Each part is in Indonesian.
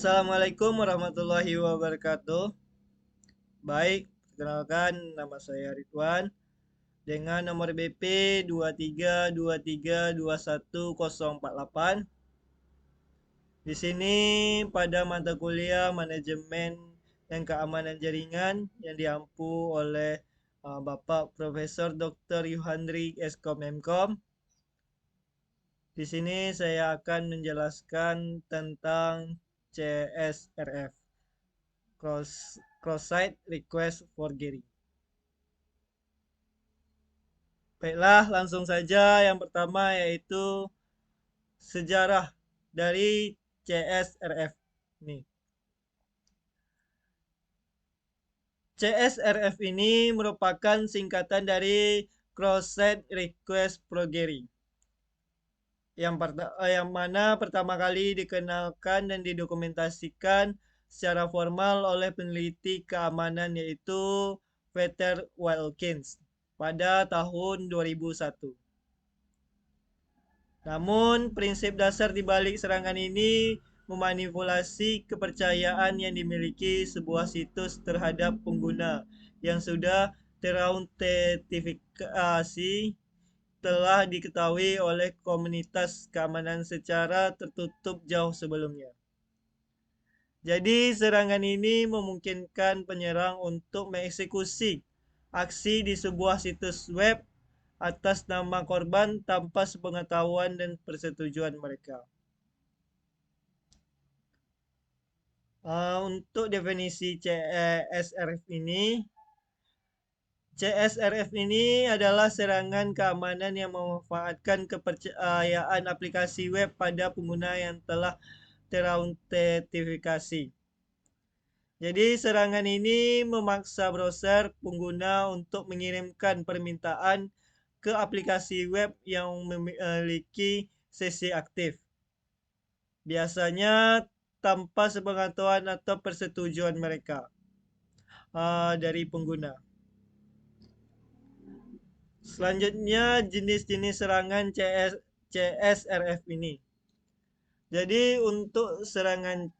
Assalamualaikum warahmatullahi wabarakatuh. Baik, perkenalkan nama saya Ridwan dengan nomor BP 2323210148. Di sini pada mata kuliah manajemen dan keamanan jaringan yang diampu oleh Bapak Profesor Dr. Yuhandri Eskom Mkom. Di sini saya akan menjelaskan tentang CSRF, Cross-Site Request Forgery. Baiklah, langsung saja yang pertama yaitu sejarah dari CSRF. Nih, CSRF ini merupakan singkatan dari Cross-Site Request Forgery. Yang mana pertama kali dikenalkan dan didokumentasikan secara formal oleh peneliti keamanan yaitu Peter Wilkins pada tahun 2001. Namun, prinsip dasar di balik serangan ini memanipulasi kepercayaan yang dimiliki sebuah situs terhadap pengguna yang sudah terautentikasi telah diketahui oleh komunitas keamanan secara tertutup jauh sebelumnya. Jadi, serangan ini memungkinkan penyerang untuk mengeksekusi aksi di sebuah situs web atas nama korban tanpa sepengetahuan dan persetujuan mereka. Untuk definisi CSRF ini adalah serangan keamanan yang memanfaatkan kepercayaan aplikasi web pada pengguna yang telah terautentikasi. Jadi serangan ini memaksa browser pengguna untuk mengirimkan permintaan ke aplikasi web yang memiliki sesi aktif. Biasanya tanpa sepengetahuan atau persetujuan mereka dari pengguna. Selanjutnya jenis-jenis serangan CSRF ini. Jadi untuk serangan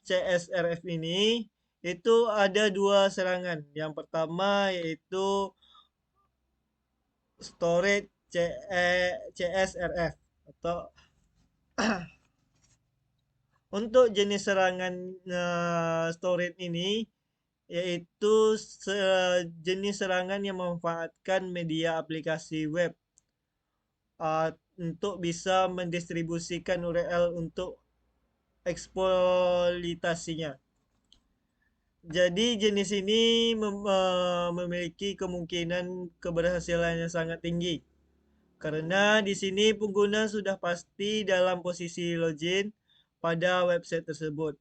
CSRF ini itu ada dua serangan. Yang pertama yaitu storage CSRF atau untuk jenis serangan storage ini yaitu jenis serangan yang memanfaatkan media aplikasi web untuk bisa mendistribusikan URL untuk eksploitasinya. Jadi jenis ini memiliki kemungkinan keberhasilan yang sangat tinggi. Karena di sini pengguna sudah pasti dalam posisi login pada website tersebut.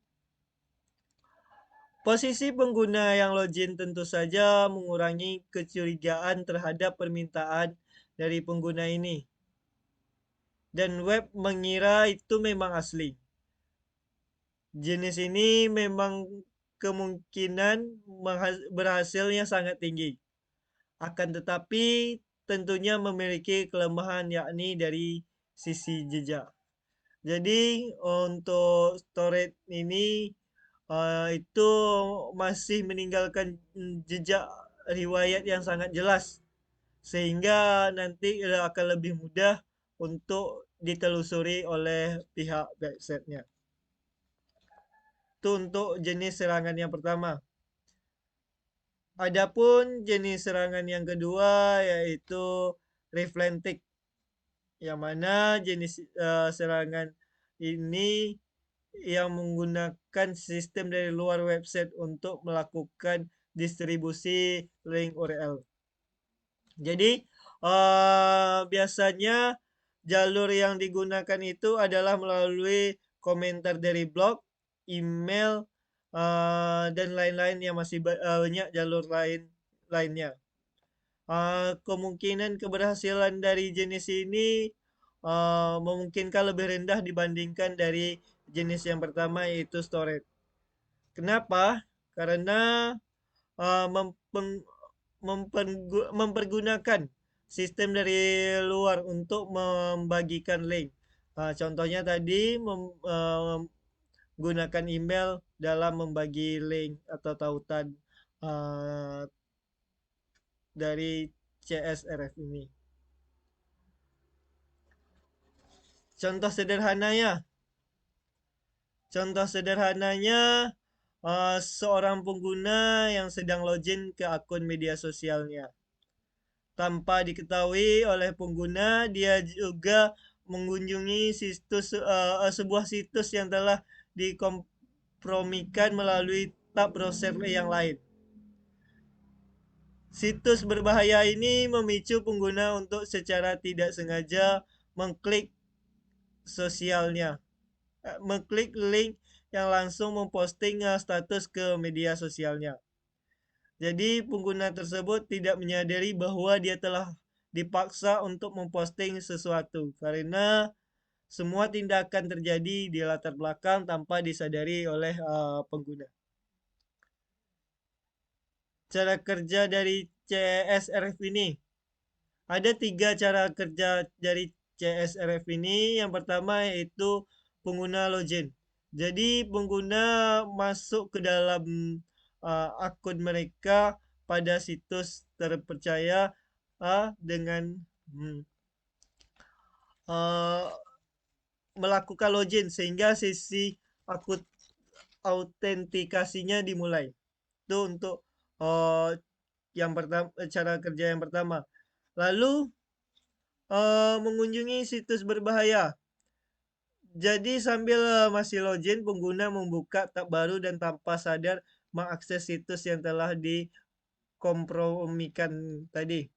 Posisi pengguna yang login tentu saja mengurangi kecurigaan terhadap permintaan dari pengguna ini. Dan web mengira itu memang asli. Jenis ini memang kemungkinan berhasilnya sangat tinggi. Akan tetapi tentunya memiliki kelemahan yakni dari sisi jejak. Jadi untuk storage ini itu masih meninggalkan jejak riwayat yang sangat jelas sehingga nanti akan lebih mudah untuk ditelusuri oleh pihak websitenya. Itu untuk jenis serangan yang pertama. Adapun jenis serangan yang kedua yaitu Reflantic, yang mana jenis serangan ini yang menggunakan sistem dari luar website untuk melakukan distribusi link URL. Jadi biasanya jalur yang digunakan itu adalah melalui komentar dari blog, email, dan lain-lain yang masih banyak jalur lainnya. Kemungkinan keberhasilan dari jenis ini memungkinkan lebih rendah dibandingkan dari jenis yang pertama yaitu storage. Kenapa? Karena mempergunakan sistem dari luar untuk membagikan link. Contohnya tadi gunakan email dalam membagi link atau tautan uh, dari CSRF ini. Contoh sederhananya, seorang pengguna yang sedang login ke akun media sosialnya. Tanpa diketahui oleh pengguna, dia juga mengunjungi sebuah situs yang telah dikompromikan melalui tab browser yang lain. Situs berbahaya ini memicu pengguna untuk secara tidak sengaja mengklik sosialnya, mengklik link yang langsung memposting status ke media sosialnya. Jadi pengguna tersebut tidak menyadari bahwa dia telah dipaksa untuk memposting sesuatu karena semua tindakan terjadi di latar belakang tanpa disadari oleh pengguna. Cara kerja dari CSRF ini. Ada 3 cara kerja dari CSRF ini. Yang pertama yaitu pengguna login. Jadi pengguna masuk ke dalam akun mereka pada situs terpercaya dengan uh, melakukan login sehingga sesi akun autentikasinya dimulai. Itu untuk uh, yang pertama, cara kerja yang pertama. Lalu mengunjungi situs berbahaya. Jadi sambil masih login, pengguna membuka tab baru dan tanpa sadar mengakses situs yang telah dikompromikan tadi.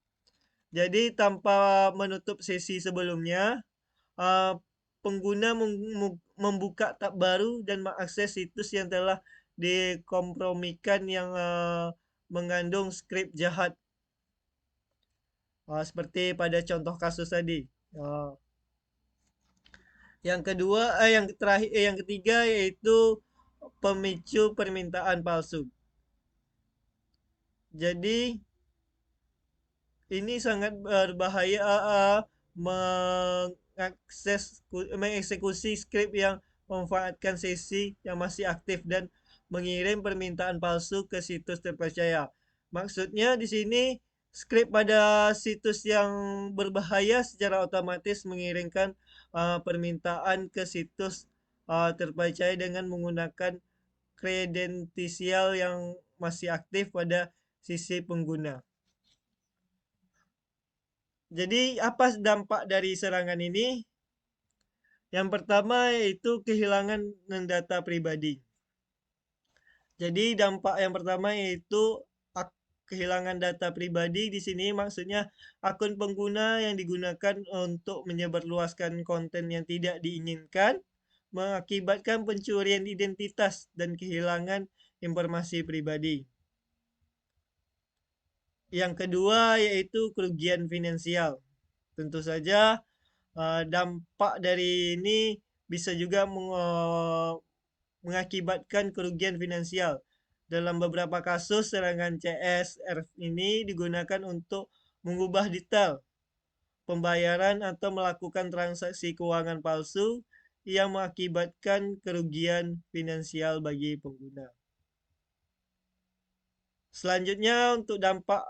Jadi tanpa menutup sesi sebelumnya, pengguna membuka tab baru dan mengakses situs yang telah dikompromikan yang mengandung skrip jahat. Seperti pada contoh kasus tadi. Yang kedua, yang ketiga yaitu pemicu permintaan palsu. Jadi ini sangat berbahaya mengeksekusi skrip yang memanfaatkan sesi yang masih aktif dan mengirim permintaan palsu ke situs terpercaya. Maksudnya di sini skrip pada situs yang berbahaya secara otomatis mengirimkan permintaan ke situs terpercaya dengan menggunakan kredensial yang masih aktif pada sisi pengguna. Jadi apa dampak dari serangan ini? Yang pertama yaitu kehilangan data pribadi. Jadi dampak yang pertama yaitu kehilangan data pribadi. Di sini maksudnya akun pengguna yang digunakan untuk menyebarluaskan konten yang tidak diinginkan mengakibatkan pencurian identitas dan kehilangan informasi pribadi. Yang kedua yaitu kerugian finansial. Tentu saja dampak dari ini bisa juga mengakibatkan kerugian finansial. Dalam beberapa kasus, serangan CSR ini digunakan untuk mengubah detail pembayaran atau melakukan transaksi keuangan palsu yang mengakibatkan kerugian finansial bagi pengguna. Selanjutnya untuk dampak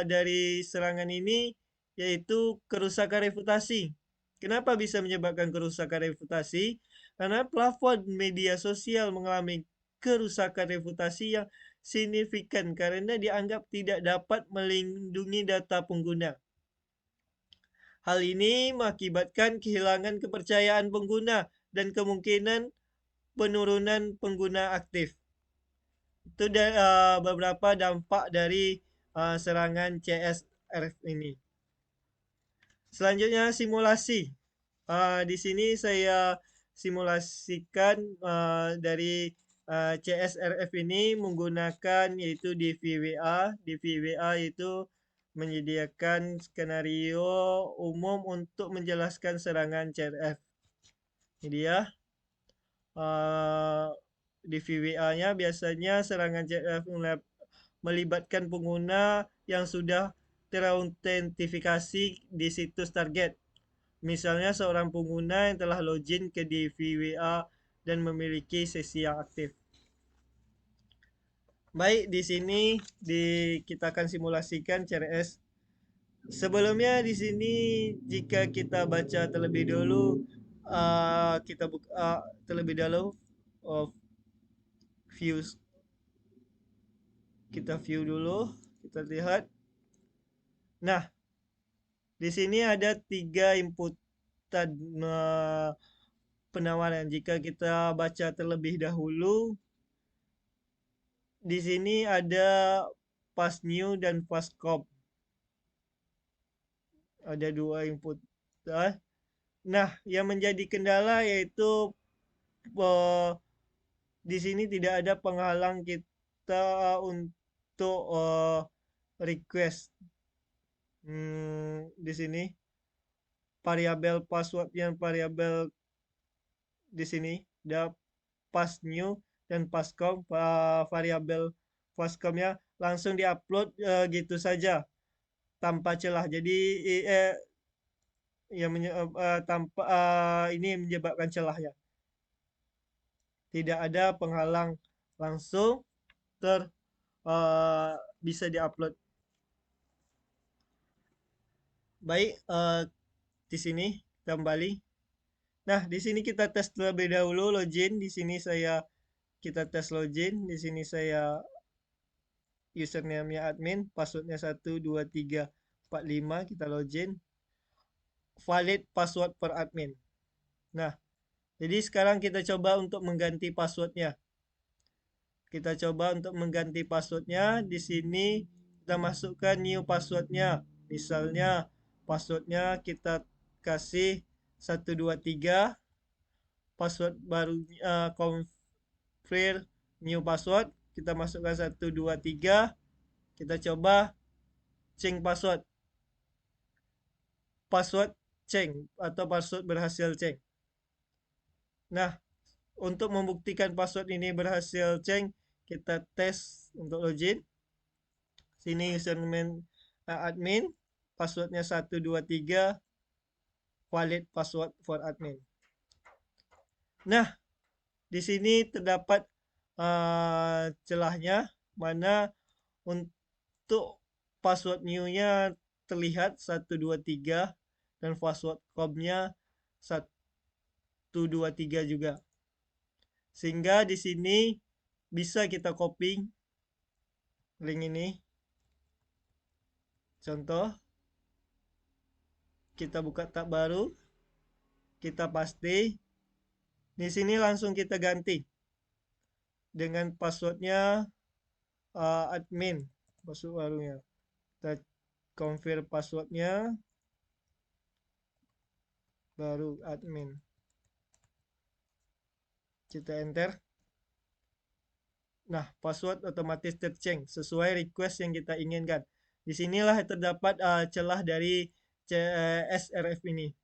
dari serangan ini yaitu kerusakan reputasi. Kenapa bisa menyebabkan kerusakan reputasi? Karena platform media sosial mengalami kerusakan reputasi yang signifikan karena dianggap tidak dapat melindungi data pengguna. Hal ini mengakibatkan kehilangan kepercayaan pengguna dan kemungkinan penurunan pengguna aktif. Itu beberapa dampak dari serangan CSR ini. Selanjutnya simulasi. Di sini saya simulasikan dari CSRF ini menggunakan yaitu DVWA. DVWA itu menyediakan skenario umum untuk menjelaskan serangan CSRF. Ini dia. Di VWA-nya biasanya serangan CSRF melibatkan pengguna yang sudah terautentikasi di situs target. Misalnya seorang pengguna yang telah login ke DVWA dan memiliki sesi yang aktif. Baik, di sini kita akan simulasikan CRS. Sebelumnya di sini jika kita baca terlebih dulu, kita buka terlebih dahulu of views, kita view dulu, kita lihat. Nah, di sini ada 3 input penawaran. Jika kita baca terlebih dahulu, di sini ada fast new dan fast cop. Ada 2 input. Nah, yang menjadi kendala yaitu di sini tidak ada penghalang kita untuk request. Di sini variabel passwordnya, variabel di sini ada pass new dan passcom, variabel passcomnya langsung diupload gitu saja tanpa celah. Jadi yang tanpa ini menyebabkan celah ya. Tidak ada penghalang, langsung bisa diupload. Baik, di sini kembali. Nah, di sini kita tes terlebih dahulu login. Di sini kita tes login. Di sini saya username-nya admin, passwordnya 12345, kita login. Valid password per admin. Nah, jadi sekarang kita coba untuk mengganti passwordnya. Kita coba untuk mengganti passwordnya. Di sini kita masukkan new passwordnya. Misalnya passwordnya kita kasih 123, password baru confirm new password, kita masukkan 123, kita coba change password. Password change atau password berhasil change. Nah, untuk membuktikan password ini berhasil change, kita tes untuk login. Sini username admin, passwordnya 123, valid password for admin. Nah, di sini terdapat celahnya, mana untuk password new-nya terlihat 123 dan password com-nya 123 juga. Sehingga di sini bisa kita copy link ini. Contoh, kita buka tab baru, kita paste. Di sini langsung kita ganti dengan passwordnya admin, password barunya. Kita confirm passwordnya, baru admin. Kita enter. Nah, password otomatis terchange sesuai request yang kita inginkan. Disinilah terdapat celah dari SRF ini.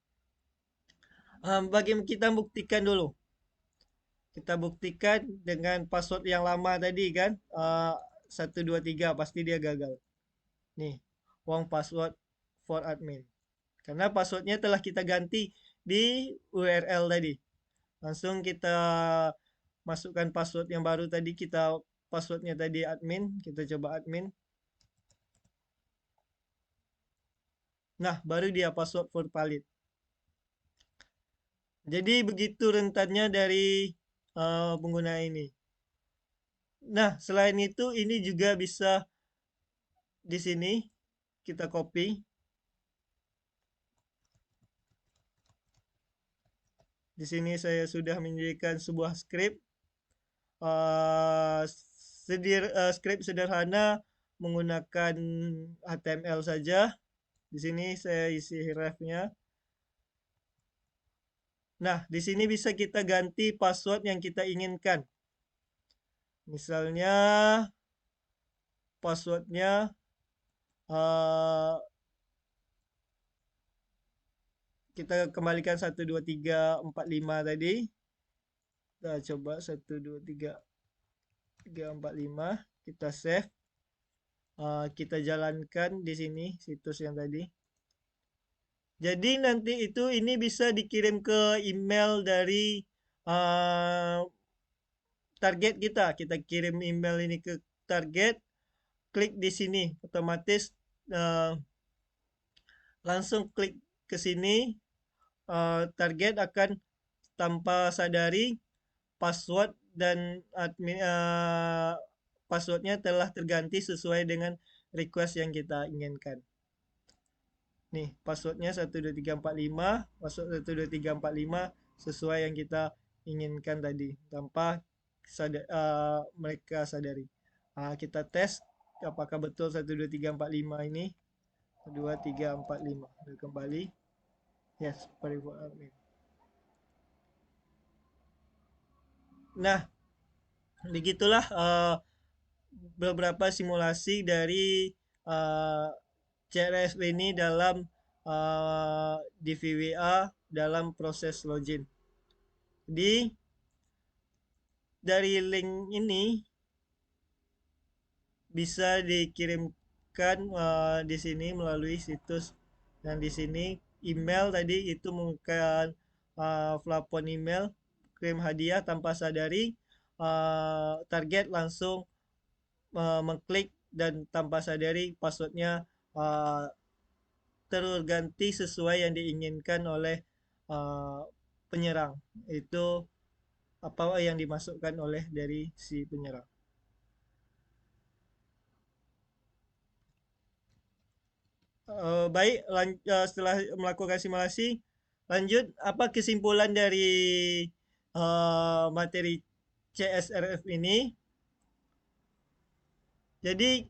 Bagi kita buktikan dulu. Kita buktikan dengan password yang lama tadi kan, 123, pasti dia gagal. Nih, wrong password for admin. Karena passwordnya telah kita ganti di URL tadi. Langsung kita masukkan password yang baru tadi, passwordnya tadi admin, kita coba admin. Nah, baru dia password for valid. Jadi begitu rentannya dari pengguna ini. Nah, selain itu ini juga bisa di sini kita copy. Di sini saya sudah menyediakan sebuah script. Script sederhana menggunakan HTML saja. Di sini saya isi ref-nya. Nah, di sini bisa kita ganti password yang kita inginkan. Misalnya passwordnya kita kembalikan 12345 tadi. Kita coba 12345, kita save. Kita jalankan di sini situs yang tadi. Jadi nanti ini bisa dikirim ke email dari target kita. Kita kirim email ini ke target, klik di sini, otomatis langsung klik ke sini, target akan tanpa sadari password dan passwordnya telah terganti sesuai dengan request yang kita inginkan. Nih, passwordnya 12345, password 12345 sesuai yang kita inginkan tadi tanpa mereka sadari. Kita tes apakah betul 12345 ini. 2345. Kembali. Yes, admin. Nah, begitulah beberapa simulasi dari CRF ini dalam di VWA dalam proses login. Jadi dari link ini bisa dikirimkan di sini melalui situs, dan di sini email tadi itu menggunakan plafon email kirim hadiah tanpa sadari, target langsung mengklik dan tanpa sadari passwordnya terganti sesuai yang diinginkan oleh penyerang. Itu apa yang dimasukkan oleh dari si penyerang. Baik, setelah melakukan simulasi, lanjut apa kesimpulan dari materi CSRF ini? Jadi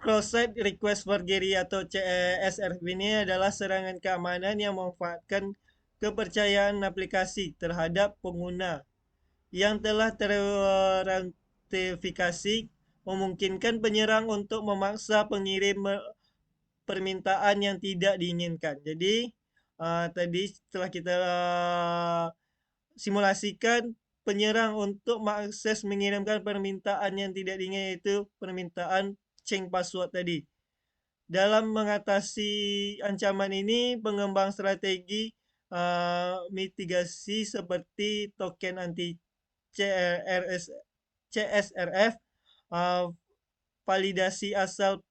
cross-site request forgery atau CSRF ini adalah serangan keamanan yang memanfaatkan kepercayaan aplikasi terhadap pengguna yang telah terautentikasi, memungkinkan penyerang untuk memaksa pengirim permintaan yang tidak diinginkan. Jadi tadi setelah kita simulasikan, penyerang untuk mengakses mengirimkan permintaan yang tidak diinginkan, yaitu permintaan change password tadi. Dalam mengatasi ancaman ini, pengembang strategi mitigasi seperti token anti CSRF, validasi asal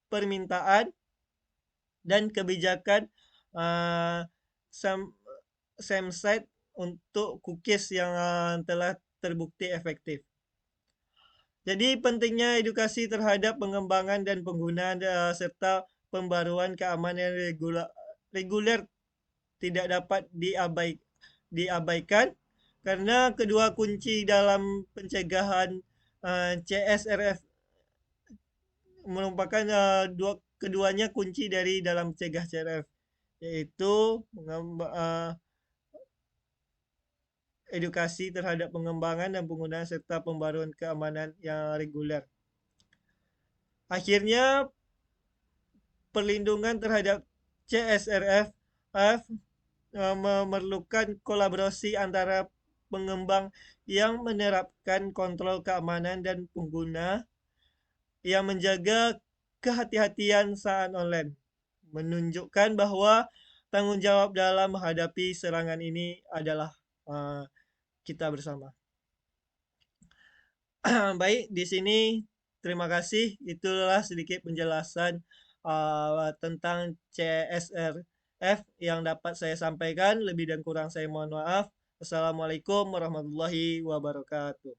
permintaan, dan kebijakan SAMsite untuk cookies yang telah terbukti efektif. Jadi pentingnya edukasi terhadap pengembangan dan penggunaan serta pembaruan keamanan reguler tidak dapat diabaikan, karena kedua kunci dalam pencegahan CSRF merupakan keduanya kunci dari dalam mencegah CSRF, yaitu edukasi terhadap pengembangan dan penggunaan serta pembaruan keamanan yang reguler. Akhirnya, perlindungan terhadap CSRF memerlukan kolaborasi antara pengembang yang menerapkan kontrol keamanan dan pengguna yang menjaga kehati-hatian saat online, menunjukkan bahwa tanggung jawab dalam menghadapi serangan ini adalah kita bersama. Baik, di sini terima kasih. Itulah sedikit penjelasan tentang CSRF yang dapat saya sampaikan. Lebih dan kurang saya mohon maaf. Assalamualaikum warahmatullahi wabarakatuh.